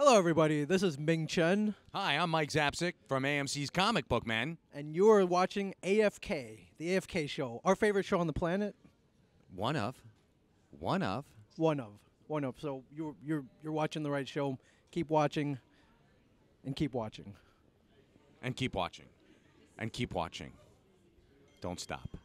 Hello, everybody. This is Ming Chen. Hi, I'm Mike Zapsik from AMC's Comic Book Man. And you're watching AFK, the AFK show, our favorite show on the planet. One of. So you're watching the right show. Keep watching, and keep watching, and keep watching, and keep watching. Don't stop.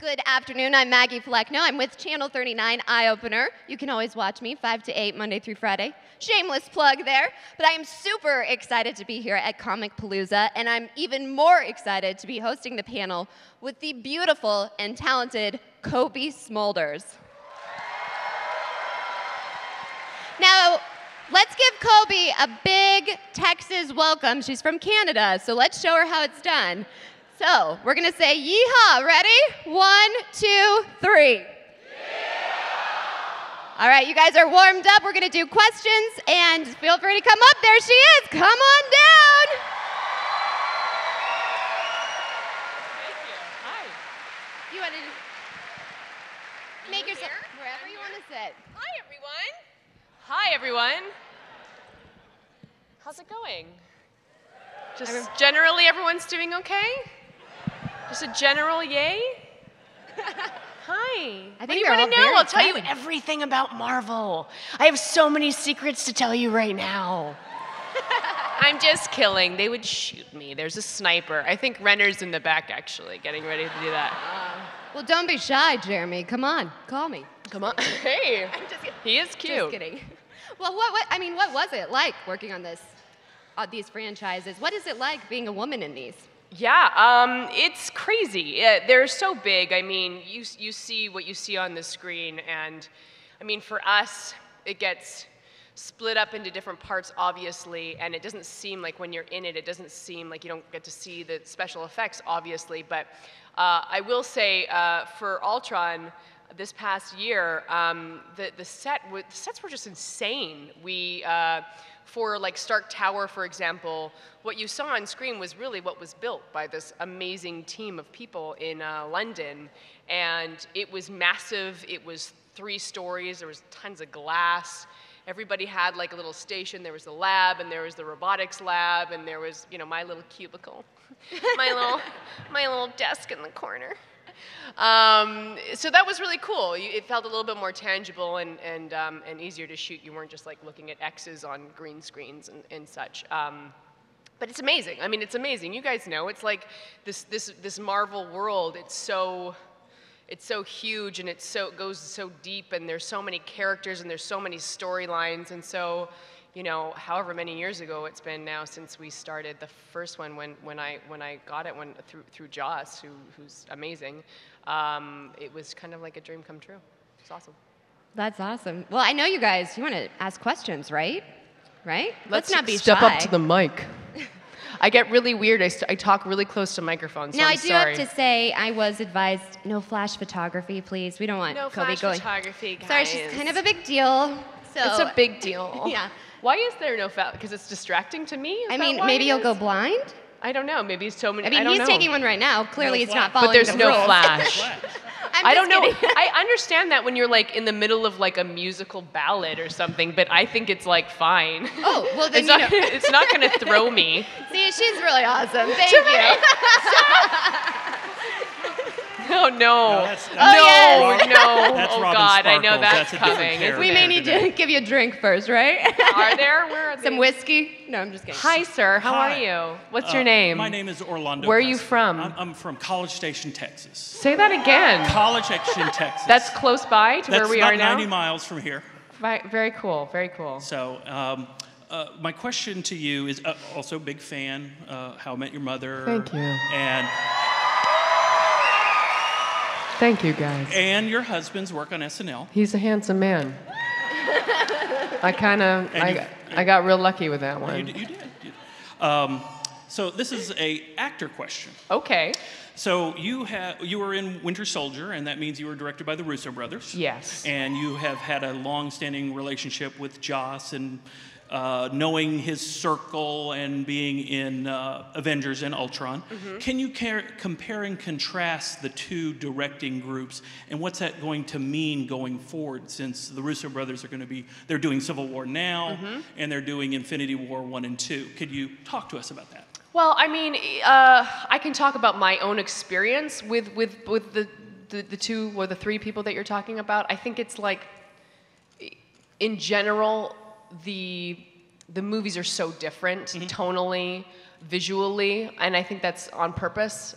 Good afternoon, I'm Maggie Fleckno. I'm with Channel 39 Eye Opener. You can always watch me 5 to 8, Monday through Friday. Shameless plug there. But I am super excited to be here at Comicpalooza, and I'm even more excited to be hosting the panel with the beautiful and talented Cobie Smulders. Now, let's give Cobie a big Texas welcome. She's from Canada, so let's show her how it's done. So, we're gonna say yeehaw. Ready? 1, 2, 3. Yeehaw! All right, you guys are warmed up. We're gonna do questions, and feel free to come up. There she is. Come on down. Thank you. Hi. You want to make yourself wherever you want to sit. Hi, everyone. Hi, everyone. How's it going? Just generally, everyone's doing okay? Just a general yay? Hi. I think what do you they're all want to know? very I'll tell you excited. everything about Marvel. I have so many secrets to tell you right now. I'm just killing. They would shoot me. There's a sniper. I think Renner's in the back, actually, getting ready to do that. Well, don't be shy, Jeremy. Come on, call me. Come on. Hey. I'm just kidding. He is cute. Just kidding. Well, what was it like working on these franchises? What is it like being a woman in these? Yeah, it's crazy. They're so big. I mean, you see what you see on the screen, and I mean, for us, it gets split up into different parts, obviously, and it doesn't seem like when you're in it, it doesn't seem like you don't get to see the special effects, obviously, but I will say for Ultron, this past year, the sets were just insane. For like Stark Tower, for example, what you saw on screen was really what was built by this amazing team of people in London. And it was massive. It was 3 stories. There was tons of glass. Everybody had like a little station. There was the lab, and there was the robotics lab, and there was, you know, my little cubicle, my little desk in the corner. So that was really cool. It felt a little bit more tangible and easier to shoot. You weren't just like looking at X's on green screens and such. But it's amazing. I mean, it's amazing. You guys know it's like this Marvel world. It's so huge, and it goes so deep, and there's so many characters, and there's so many storylines, and so. You know, however many years ago it's been now since we started the first one, when I got it through Joss, who's amazing, it was kind of like a dream come true. It's awesome. That's awesome. Well, I know you guys. You want to ask questions, right? Right? Let's not be step shy. up to the mic. I get really weird. I talk really close to microphones. So Now, I'm I do sorry. have to say, I was advised no flash photography, please. We don't want No Cobie flash going. photography, guys. Sorry, she's kind of a big deal. So It's a big deal. Yeah. Why is there no flash? Because it's distracting to me? Is I that mean, why maybe it you'll is? go blind. I don't know. Maybe so many. I mean, don't he's know. taking one right now. Clearly, it's not But following there's the no rules. flash. I'm I don't just know. kidding. I understand that when you're like in the middle of like a musical ballad or something, but I think it's like fine. Oh, well then It's not going to throw me. See, she's really awesome. Thank you. Oh no. No, that's no, yes. no. That's oh Robin God, I know Sparkles. that's That's a different coming. character. We may need to give you a drink first, right? Are there? Where are they? Some whiskey? No, I'm just kidding. Hi, sir. How Hi. are you? What's your name? My name is Orlando. Where are you Preston. from? I'm from College Station, Texas. Say that again. College Station, Texas. That's close by to That's where we about are now? 90 miles from here. Very cool. Very cool. So, my question to you is also big fan. How I Met Your Mother. Thank you. And Thank you, guys. And your husband's work on SNL. He's a handsome man. I got real lucky with that one. You did. So this is a actor question. Okay. So you were in Winter Soldier, and that means you were directed by the Russo brothers. Yes. And you have had a long-standing relationship with Joss, and knowing his circle and being in Avengers and Ultron. Mm-hmm. Can you compare and contrast the two directing groups, and what's that going to mean going forward, since the Russo brothers they're doing Civil War now, Mm-hmm. and they're doing Infinity War 1 and 2. Could you talk to us about that? Well, I mean, I can talk about my own experience with the two or the three people that you're talking about. I think it's like, in general, the movies are so different tonally, visually, and I think that's on purpose.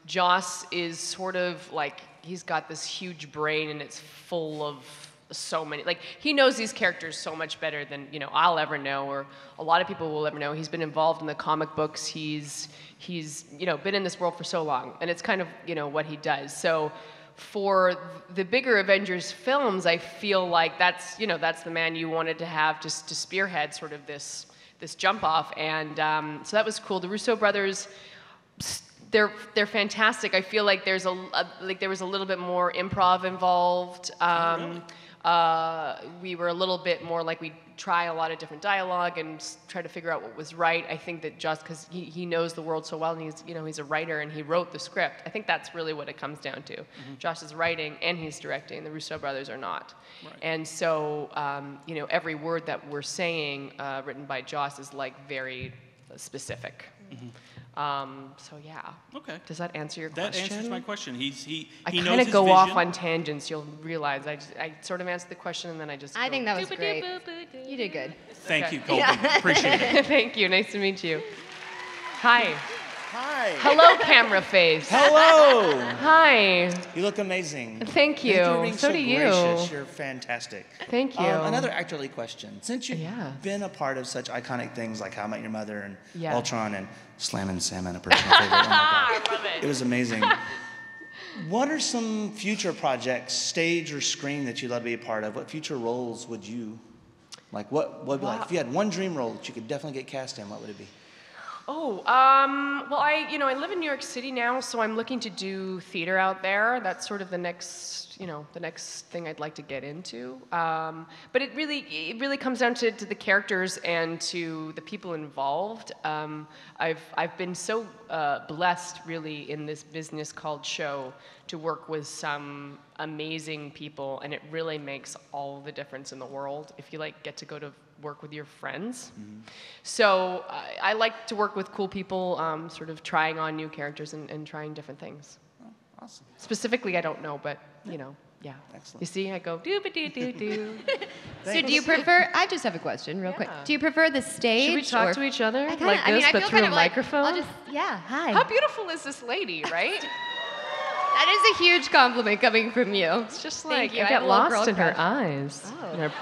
Joss is sort of like, he's got this huge brain and it's full of so many, like, he knows these characters so much better than, you know, I'll ever know, or a lot of people will ever know. He's been involved in the comic books. He's you know, been in this world for so long, and it's kind of, you know, what he does. So for the bigger Avengers films, I feel like that's the man you wanted to have just to spearhead sort of this jump off, and so that was cool. The Russo brothers, they're fantastic. I feel like there was a little bit more improv involved. We were a little bit more like, we try a lot of different dialogue and try to figure out what was right. I think that just because he knows the world so well, and he's a writer and he wrote the script. I think that's really what it comes down to. Mm-hmm. Josh is writing and he's directing. The Russo brothers are not. Right. And so, you know, every word that we're saying written by Josh is like very specific. Mm-hmm. So yeah. Okay. Does that answer your question? That answers my question. He knows his vision. I kind of go off on tangents. You'll realize I sort of answered the question and then I just. I think that was great. You did good. Thank you, Cobie. Appreciate it. Thank you. Nice to meet you. Hi. Hi. Hello, camera face. Hello. Hi. You look amazing. Thank you. Thank you for being so do gracious. you. You're fantastic. Thank you. Another actorly question. Since you've been a part of such iconic things like How I Met Your Mother and Ultron and Slammin' Salmon, a personal favorite. Oh my God. I love it. It was amazing. What are some future projects, stage or screen, that you'd love to be a part of? What future roles would you like? What would be like if you had one dream role that you could definitely get cast in? What would it be? Oh, well, I live in New York City now, so I'm looking to do theater out there. That's sort of the next thing I'd like to get into. But it really comes down to the characters and to the people involved. I've been so blessed, really, in this business called show, to work with some amazing people, and it really makes all the difference in the world if you get to go to work with your friends. Mm-hmm. So I like to work with cool people, sort of trying on new characters and trying different things. Oh, awesome. Specifically, I don't know, but yeah. Excellent. You see, I go doo-ba-doo-doo-doo. So do you prefer, I just have a question real quick. Do you prefer the stage? Should we talk to each other I like this, but through a microphone? Hi. How beautiful is this lady, right? That is a huge compliment coming from you. It's just like, Thank you. I get lost in her eyes. Oh. And her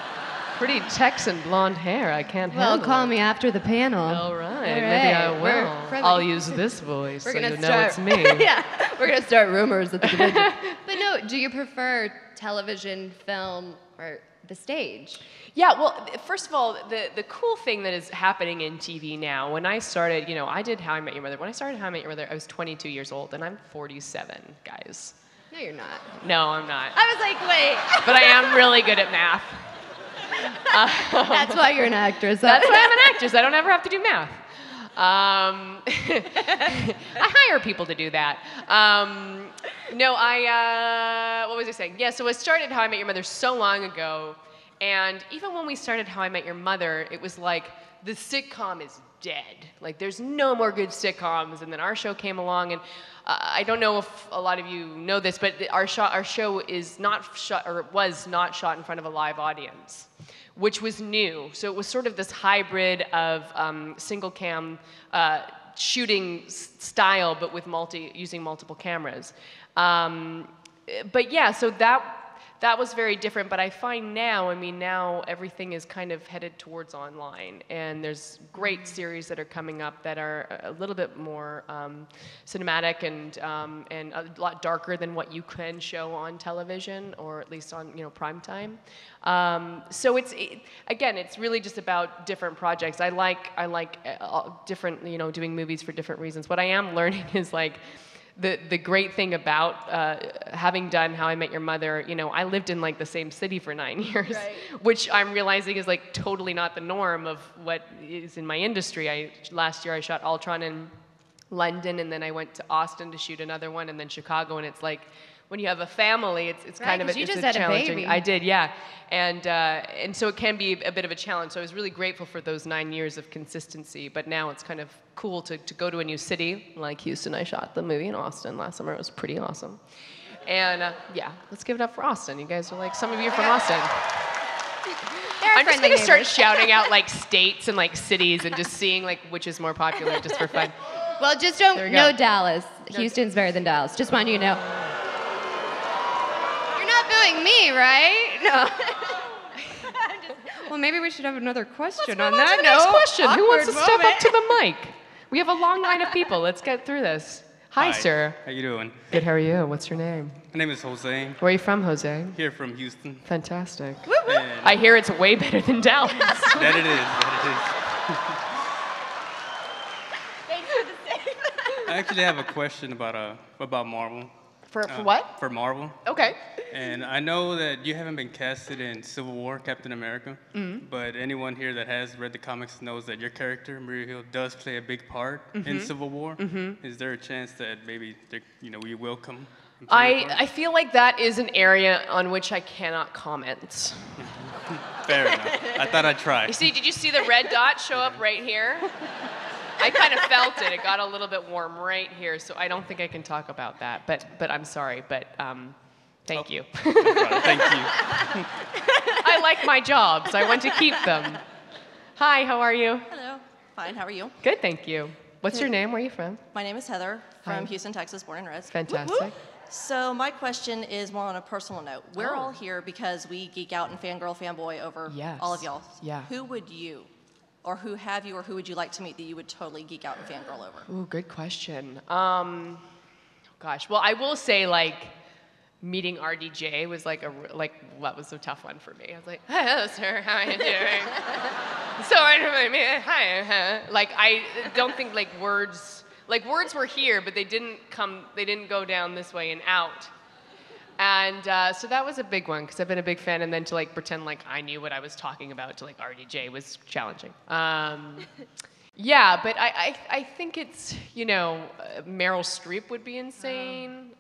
pretty Texan blonde hair. I can't handle it. Call me after the panel. All right. Maybe I will. I'll use this voice so you know it's me. Yeah, we're going to start rumors at the convention. But no, do you prefer television, film, or the stage? Yeah, well, first of all, the cool thing that is happening in TV now, when I started, I did How I Met Your Mother. When I started How I Met Your Mother, I was 22 years old, and I'm 47, guys. No, you're not. No, I'm not. I was like, wait. But I am really good at math. That's why you're an actress. That's why I'm an actress. I don't ever have to do math. I hire people to do that. What was I saying? Yeah, so I started How I Met Your Mother so long ago, and even when we started How I Met Your Mother, it was like, the sitcom is dead. Like, there's no more good sitcoms, and then our show came along, and I don't know if a lot of you know this, but our show is not shot, or was not shot in front of a live audience, which was new. So it was sort of this hybrid of single cam shooting style, but with using multiple cameras. But yeah, so that was very different, but I find now, I mean, now everything is kind of headed towards online, and there's great series that are coming up that are a little bit more cinematic and a lot darker than what you can show on television, or at least on, you know, prime time. So again, it's really just about different projects. I like different, you know, doing movies for different reasons. What I am learning is like, the great thing about having done How I Met Your Mother, you know, I lived in like the same city for 9 years, right. Which I'm realizing is like totally not the norm of what is in my industry. Last year I shot Ultron in London, and then I went to Austin to shoot another one, and then Chicago, and it's like, when you have a family, it's right, kind of you it's just a had challenging. A baby. I did, yeah, and so it can be a bit of a challenge. So I was really grateful for those 9 years of consistency. But now it's kind of cool to go to a new city like Houston. I shot the movie in Austin last summer. It was pretty awesome. And yeah, let's give it up for Austin. You guys are like, some of you are from Austin. I'm just gonna start shouting out like states and like cities and just seeing like which is more popular, just for fun. Well, just don't know Dallas. Houston's better than Dallas. Just want you to know. Booing me, right? No. Well, maybe we should have another question on that. Next question. Who wants to step up to the the mic? We have a long line of people. Let's get through this. Hi, sir. How you doing? Good. How are you? What's your name? My name is Jose. Where are you from, Jose? Here from Houston. Fantastic. And I hear it's way better than Dallas. That it is. Thanks for the save. I actually have a question about Marvel. For what? For Marvel. Okay. And I know that you haven't been casted in Civil War, Captain America, but anyone here that has read the comics knows that your character, Maria Hill, does play a big part in Civil War. Is there a chance that maybe you will come? I feel like that is an area on which I cannot comment. Fair enough. I thought I'd try. Did you see the red dot show up right here? I kind of felt it. It got a little bit warm right here, so I don't think I can talk about that. But I'm sorry. But thank you. No problem. Thank you. I like my jobs. I want to keep them. Hi, how are you? Hello. Fine. How are you? Good, thank you. What's your name? Where are you from? My name is Heather from Hi. Houston, Texas, born and raised. Fantastic. So my question is more on a personal note. We're all here because we geek out and fangirl, fanboy over all of y'all. Yeah. Who would you, or who have you, or who would you like to meet that you would totally geek out and fangirl over? Ooh, good question. Gosh, well, I will say like meeting RDJ was what was a tough one for me. I was like, hello, sir, how are you doing? So hi. Like I don't think words were here, but they didn't go down this way and out. And so that was a big one because I've been a big fan, and then to pretend like I knew what I was talking about to RDJ was challenging. Yeah, but I think it's Meryl Streep would be insane.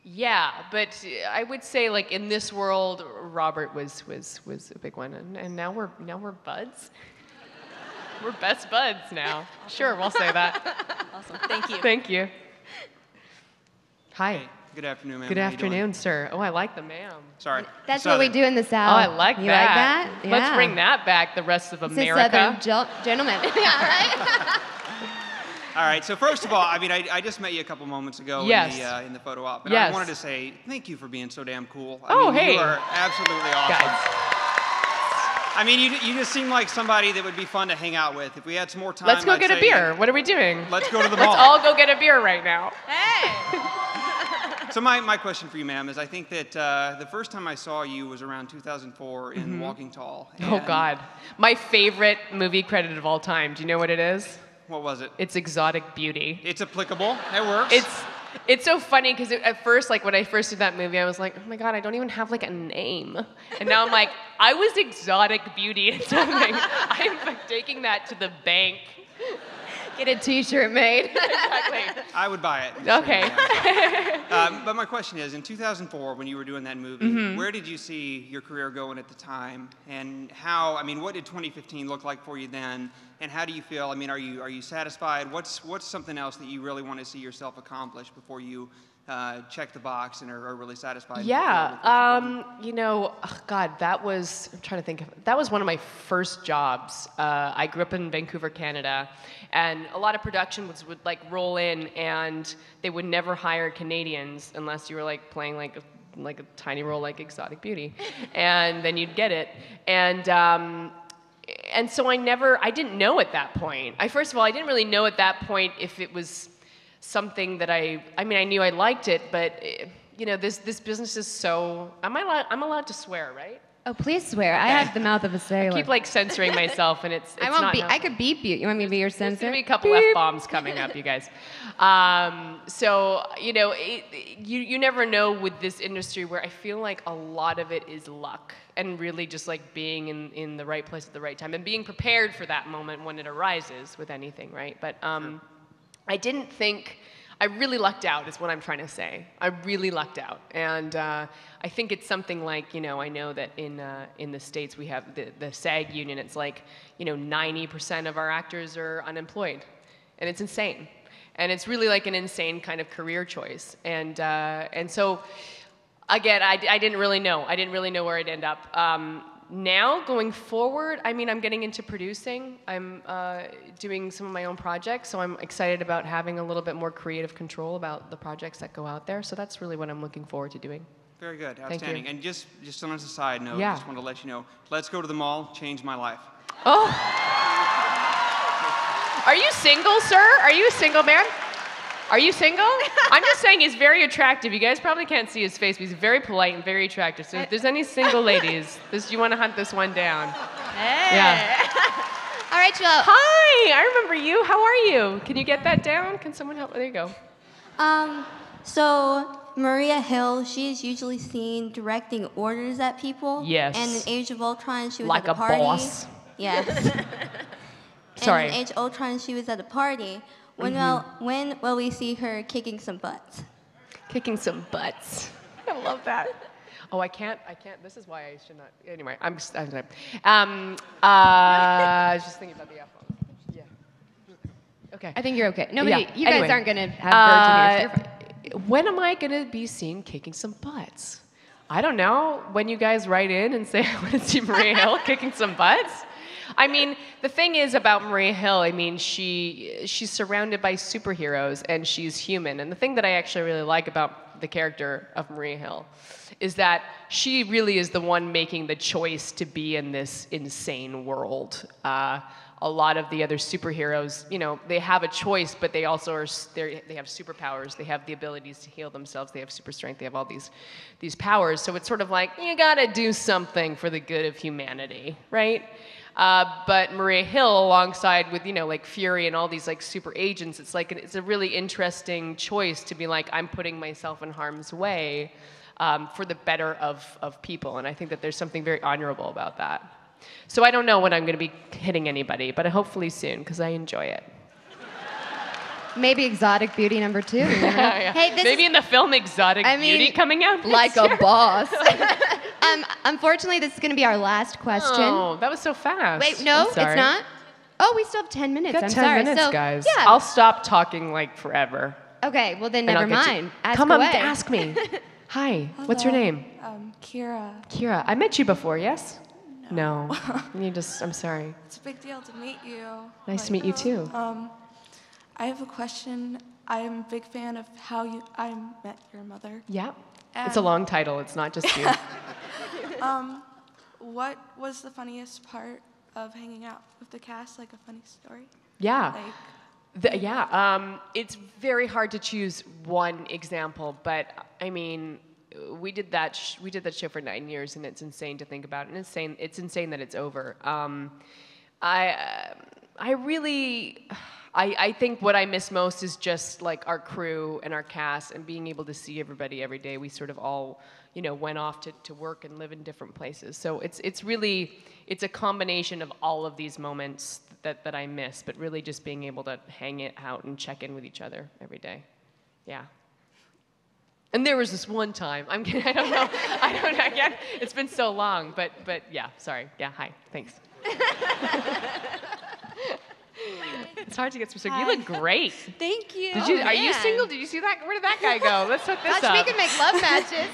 Yeah, but I would say in this world, Robert was a big one, and now we're buds. We're best buds now. Sure, we'll say that. Awesome. Thank you. Thank you. Hi. Hey, good afternoon, ma'am. Good How you afternoon, doing? sir. Oh, I like the ma'am. Sorry. That's what we do in the South. Oh, I like that. You like that? Yeah. Let's bring that back, the rest of It's America. a Southern gentleman. Yeah, right? All right. So first of all, I just met you a couple moments ago in the photo op, and I wanted to say thank you for being so damn cool. Hey. You are absolutely awesome. Guys. I mean, you just seem like somebody that would be fun to hang out with. If we had some more time, Let's go I'd get a say, beer. What are we doing? Let's go to the mall. Let's all go get a beer right now. Hey! So my question for you, ma'am, is I think that the first time I saw you was around 2004 in Walking Tall. Oh, God. My favorite movie credit of all time. Do you know what it is? What was it? It's Exotic Beauty. It's applicable. It works. It's so funny because at first, when I first did that movie, I was like, oh my God, I don't even have a name. And now I'm like, I was Exotic Beauty and something. I'm taking that to the bank. Get a t-shirt made. Exactly. I would buy it. Okay. But my question is, in 2004, when you were doing that movie, where did you see your career going at the time? And what did 2015 look like for you then? And how do you feel? Are you satisfied? What's something else that you really want to see yourself accomplish before you check the box and are really satisfied? Yeah. God, that was, I'm trying to think, that was one of my first jobs. I grew up in Vancouver, Canada, and a lot of production would roll in, and they would never hire Canadians unless you were playing like a tiny role like Exotic Beauty, and then you'd get it. And so I didn't know at that point. First of all, I didn't really know at that point if it was something that I knew I liked it, but this business is so, I'm allowed to swear, right? Oh, please swear. I have the mouth of a sailor. I keep like censoring myself, and it's I won't not be. helpful. I could beep you. You want me to be your censor? There's gonna be a couple F-bombs coming up, you guys. So you never know with this industry where I feel like a lot of it is luck and really just like being in the right place at the right time and being prepared for that moment when it arises with anything, right? But I didn't think. I really lucked out is what I'm trying to say. I really lucked out. And I think it's something like, I know that in the States we have the SAG union. It's like, 90% of our actors are unemployed. And it's insane. And it's really like an insane kind of career choice. And so, again, I didn't really know. I didn't really know where I'd end up. Now, going forward, I'm getting into producing. I'm doing some of my own projects, so I'm excited about having a little bit more creative control about the projects that go out there. So that's really what I'm looking forward to doing. Very good, Thank outstanding. you. And just on as a side note, Yeah. just want to let you know, Let's Go to the Mall changed my life. Oh. Are you single, sir? Are you a single man? Are you single? I'm just saying he's very attractive. You guys probably can't see his face, but he's very polite and very attractive. So if there's any single ladies, you want to hunt this one down. Hey. Yeah. All right, Joelle. Hi, I remember you. How are you? Can you get that down? Can someone help? There you go. So Maria Hill, she is usually seen directing orders at people. Yes. And in Age of Ultron, she was like at a party. Like a boss. Yes. Sorry. And in Age of Ultron, she was at a party. When will we see her kicking some butts? Kicking some butts. I love that. Oh, I can't. This is why I should not. Anyway, I'm sorry. I was just thinking about the F-bomb. Yeah. Okay. I think you're okay. You Anyway. guys aren't going to have virgin ears. When am I going to be seen kicking some butts? I don't know. When you guys write in and say, I want to see Maria Hill kicking some butts? The thing is about Maria Hill, she's surrounded by superheroes and she's human. And the thing that I actually really like about the character of Maria Hill is that she really is the one making the choice to be in this insane world. A lot of the other superheroes, they have a choice, but they also they have superpowers. They have the abilities to heal themselves. They have super strength. They have all these powers. So it's sort of like, you gotta do something for the good of humanity, right? But Maria Hill, alongside with, like Fury and all these like super agents, it's a really interesting choice to be like, I'm putting myself in harm's way for the better of people. And I think that there's something very honorable about that. So I don't know when I'm going to be hitting anybody, but hopefully soon, because I enjoy it. Maybe Exotic Beauty number 2. Yeah. Hey, maybe in the film Exotic Beauty coming out like next year. a boss. Unfortunately, this is going to be our last question. Oh, that was so fast. Wait, no, it's not. Oh, we still have 10 minutes. Got I'm 10 sorry. minutes, so, guys. Yeah. I'll stop talking like forever. Okay, well then never mind. Come on, ask me. Hi, what's your name? Kira. Kira. I met you before, yes? No. I'm sorry. It's a big deal to meet you. Nice to meet you too. I have a question. I'm a big fan of how I met your mother. Yeah. It's a long title. It's not just you. What was the funniest part of hanging out with the cast? Like a funny story? Yeah. It's very hard to choose one example, but we did that show for 9 years, and it's insane to think about, and it's insane that it's over. I think what I miss most is just like our crew and our cast and being able to see everybody every day. We sort of all, went off to work and live in different places. So it's a combination of all of these moments that I miss, but really just being able to hang it out and check in with each other every day. Yeah. And there was this one time, I'm kidding, I don't know, again, it's been so long, but yeah, sorry. Yeah, hi, thanks. It's hard to get specific. You look great. Thank you. Are you single? Did you see that? Where did that guy go? Let's hook this up. We can make love matches.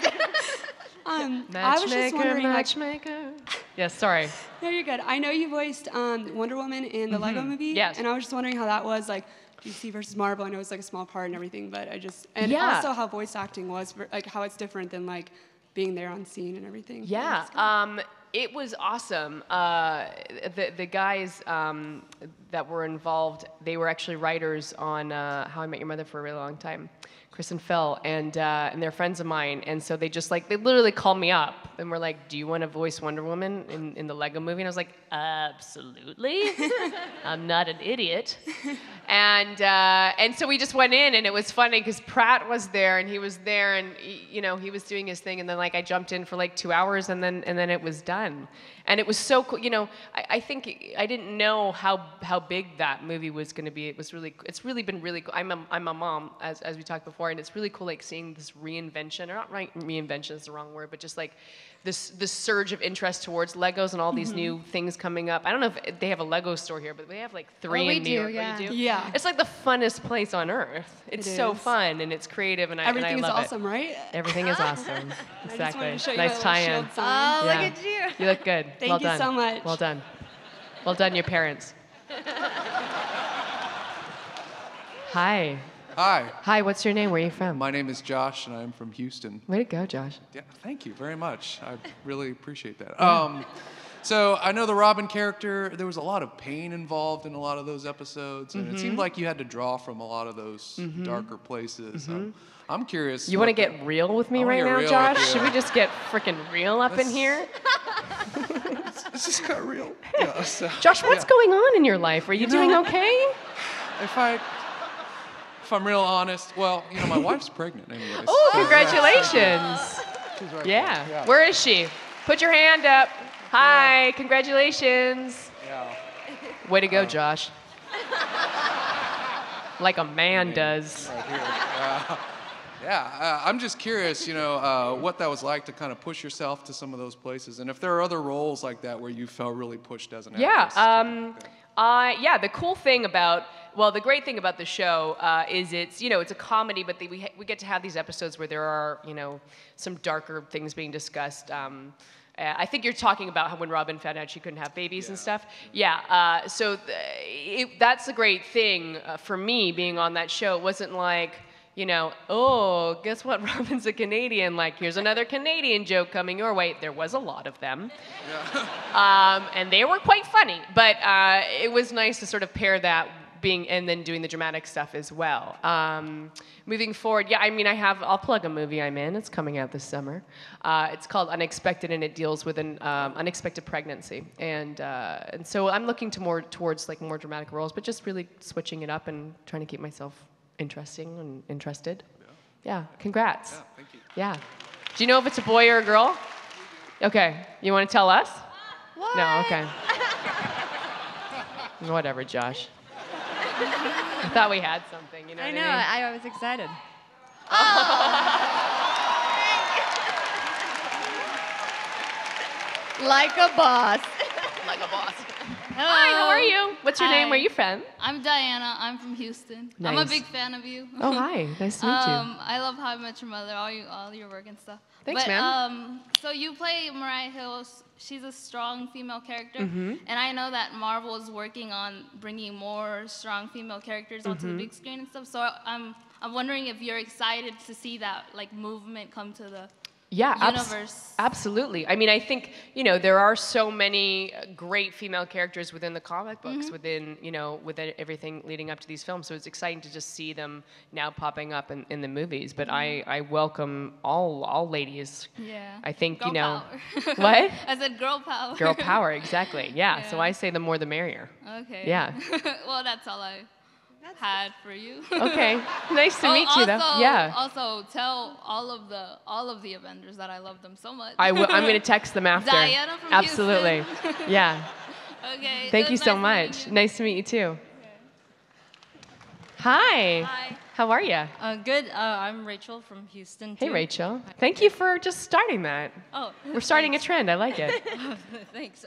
I was just wondering, matchmaker. Yes, sorry. No, you're good. I know you voiced Wonder Woman in the Lego movie. Yes. And I was just wondering how that was, like, DC versus Marvel. I know it's like a small part and everything, but also how voice acting was, like how it's different than like being there on scene and everything. Yeah, it was awesome. The guys that were involved, they were actually writers on How I Met Your Mother for a really long time, Chris and Phil, and they're friends of mine. And so they literally called me up and were like, "Do you want to voice Wonder Woman in the Lego movie?" And I was like, "Absolutely. I'm not an idiot." And so we just went in, and it was funny because Pratt was there, and he was there, and he was doing his thing, and then I jumped in for 2 hours, and then it was done. And it was so cool. I think I didn't know how big that movie was going to be. It's really been really cool. I'm a mom, as we talked before, and it's really cool seeing this reinvention, or not reinvention is the wrong word, but just this surge of interest towards Legos and all these new things coming up. I don't know if they have a Lego store here, but they have 3 in New York. Yeah. Oh, you do? Yeah. It's the funnest place on earth. It's so fun and it's creative and I love it. Everything is awesome, right? Everything is awesome. Exactly. I just wanted to show you Nice my little tie-in. shield sign. Oh, look at you. You look good. Thank well you done. so much. Well done. Well done, your parents. Hi. Hi. Hi, what's your name? Where are you from? My name is Josh, and I'm from Houston. Way to go, Josh. Yeah, thank you very much. I really appreciate that. So I know the Robin character, there was a lot of pain involved in a lot of those episodes, and it seemed like you had to draw from a lot of those darker places. I'm curious. You want to get real with me right now, Josh? Should we just get freaking real up in here? This just got real. Yeah, so, Josh, what's going on in your life? Are you doing okay? If I'm real honest, well, my wife's pregnant anyways. Oh, congratulations. She's right Yeah. there. Where is she? Put your hand up. Hi, congratulations. Yeah. Way to go, Josh. Like a man does. Right here. I'm just curious, what that was like to kind of push yourself to some of those places, and if there are other roles like that where you felt really pushed as an actress. The cool thing about, the great thing about the show is it's a comedy, but we get to have these episodes where there are, some darker things being discussed. I think you're talking about how when Robin found out she couldn't have babies and stuff. Yeah, so that's the great thing for me being on that show. It wasn't like, oh, guess what, Robin's a Canadian, here's another Canadian joke coming your way. There was a lot of them. And they were quite funny, but it was nice to sort of pair that and then doing the dramatic stuff as well. Moving forward, I'll plug a movie I'm in. It's coming out this summer. It's called Unexpected, and it deals with an unexpected pregnancy. And so I'm looking towards more dramatic roles, but just really switching it up and trying to keep myself interesting and interested. Yeah, congrats. Yeah, thank you. Yeah. Do you know if it's a boy or a girl? Okay, you want to tell us? What? No, okay. Whatever, Josh. I thought we had something, you know I what know, I mean? I was excited. Like a boss. Like a boss. Hello. Hi, how are you? What's your name? Where are you from? I'm Diana. I'm from Houston. I'm a Nice. big fan of you. Oh, hi. Nice to meet you. I love How I Met Your Mother, all your work and stuff. Thanks, man. So you play Mariah Hill. She's a strong female character, Mhm. and I know that Marvel is working on bringing more strong female characters onto the Mhm. big screen and stuff. So I'm wondering if you're excited to see that movement come to the universe. Absolutely. I think, there are so many great female characters within the comic books, within everything leading up to these films. So it's exciting to just see them now popping up in the movies. But I welcome all ladies. Yeah. I think, Girl power. What? I said girl power. Girl power, exactly. Yeah. So I say the more the merrier. Okay. Yeah. Well, that's all I had for you. Okay. Nice to meet you, though. Also, Yeah. Also, tell all of the Avengers that I love them so much. I'm going to text them after. Diana from Absolutely. Houston. Yeah. Okay. Thank you so much. Nice to meet you too. Hi. Hi. How are you? Good. I'm Rachel from Houston. Hey, too. Rachel. Thank you for just starting that. Oh. We're starting a trend. I like it. Thanks.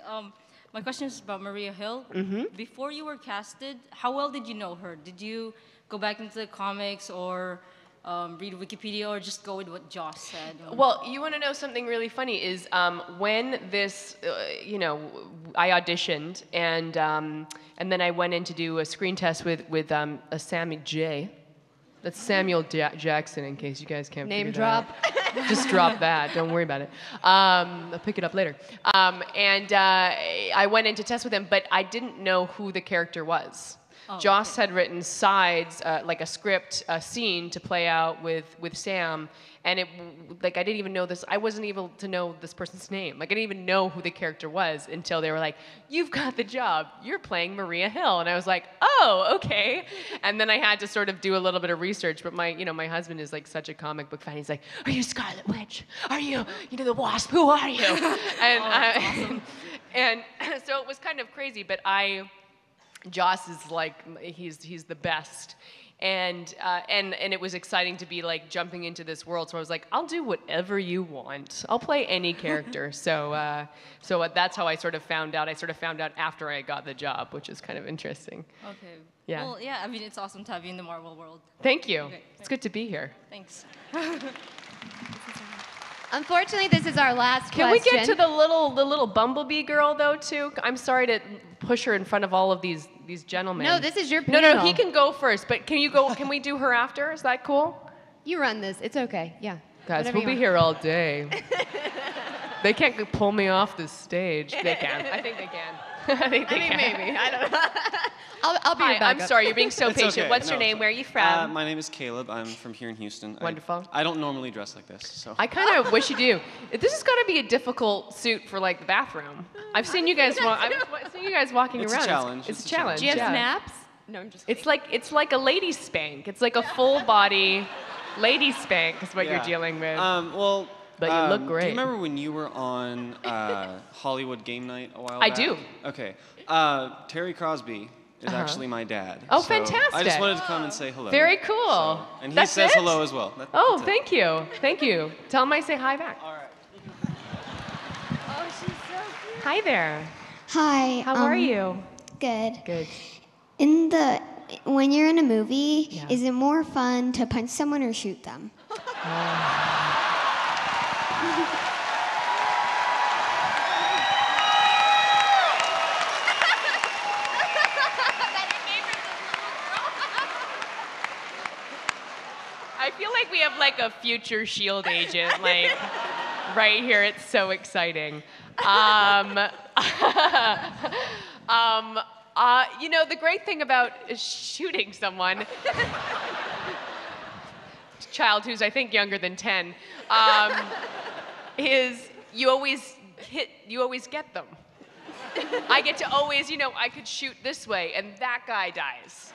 My question is about Maria Hill. Mhm. Before you were casted, how well did you know her? Did you go back into the comics or read Wikipedia or just go with what Josh said? Well, you want to know something really funny is when this, I auditioned and then I went in to do a screen test with a Sammy J. That's Samuel Jackson, in case you guys can't Name figure that drop. out. Just drop that. Don't worry about it. I'll pick it up later. I went in to test with him, but I didn't know who the character was. Oh, Joss had written sides, like a script, a scene to play out with Sam, and I didn't even know this. I wasn't able to know this person's name. Like I didn't even know who the character was until they were like, "You've got the job. You're playing Maria Hill," and I was like, "Oh, okay." And then I had to sort of do a little bit of research. But my husband is like such a comic book fan. He's like, "Are you Scarlet Witch? Are you the Wasp? Who are you?" And awesome. and so it was kind of crazy. But Joss is like he's the best, and it was exciting to be like jumping into this world. So I was like, I'll do whatever you want. I'll play any character. So that's how I sort of found out. I sort of found out after I got the job, which is kind of interesting. Okay. Yeah. Well, yeah. I mean, it's awesome to have you in the Marvel world. Thank you. Okay. It's good to be here. Thanks. Unfortunately, this is our last Can question. we get to the little bumblebee girl though too? I'm sorry to push her in front of all of these gentlemen. No, this is your No, panel. he can go first. But can we do her after? Is that cool? You run this. It's okay. Yeah. Guys, Whatever we'll you be want. here all day. They can't pull me off the stage. They can. I think they can. I think they can. Maybe. I don't know. I'll be Hi, your I'm backup. sorry. You're being so It's patient. okay. What's No, your name? it's Where are you from? My name is Caleb. I'm from here in Houston. Wonderful. I don't normally dress like this, so. I kind of wish you do. This has got to be a difficult suit for like the bathroom. I've seen you guys. I've seen you guys walking It's around. a challenge. It's a challenge. Do you have yeah. snaps? No, I'm just kidding. It's like a lady spank. It's like a full body lady spank is what you're dealing with. But you look great. Do you remember when you were on Hollywood Game Night a while I back? do. Okay. Terry Crosby is actually my dad. Oh, so I just fantastic. wanted to come and say hello. Very cool. So, and he That's says it? hello as well. Oh, thank you. Thank you. Tell him I say hi back. All right. Oh, she's so cute. Hi there. Hi. How are you? Good. Good. When you're in a movie, is it more fun to punch someone or shoot them? I feel like we have like a future SHIELD agent, like right here. It's so exciting. The great thing about shooting someone, child who's I think younger than 10, is you always get them. I get to always, I could shoot this way and that guy dies.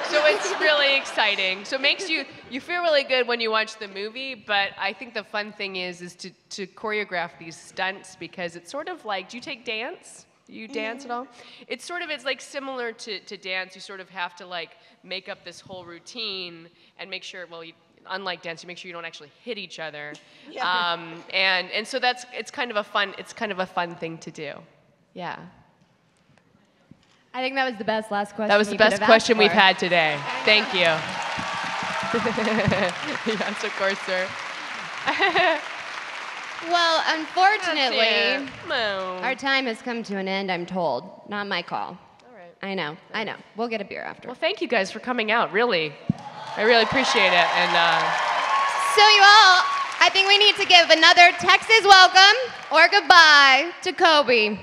So it's really exciting. So it makes you feel really good when you watch the movie, but I think the fun thing is to choreograph these stunts because it's sort of like, do you take dance? Do you dance at all? It's like similar to dance. You sort of have to like make up this whole routine and make sure, unlike dance, you make sure you don't actually hit each other. Yeah. And so it's kind of a fun thing to do. Yeah. I think that was the best last question. That was the you could best have question asked we've for. had today. Thank you. Yes, of course, sir. Well, unfortunately, That's our time has come to an end, I'm told. Not my call. All right. I know. We'll get a beer after. Well, thank you guys for coming out, really. I really appreciate it. And So you all, I think we need to give another Texas welcome or goodbye to Cobie.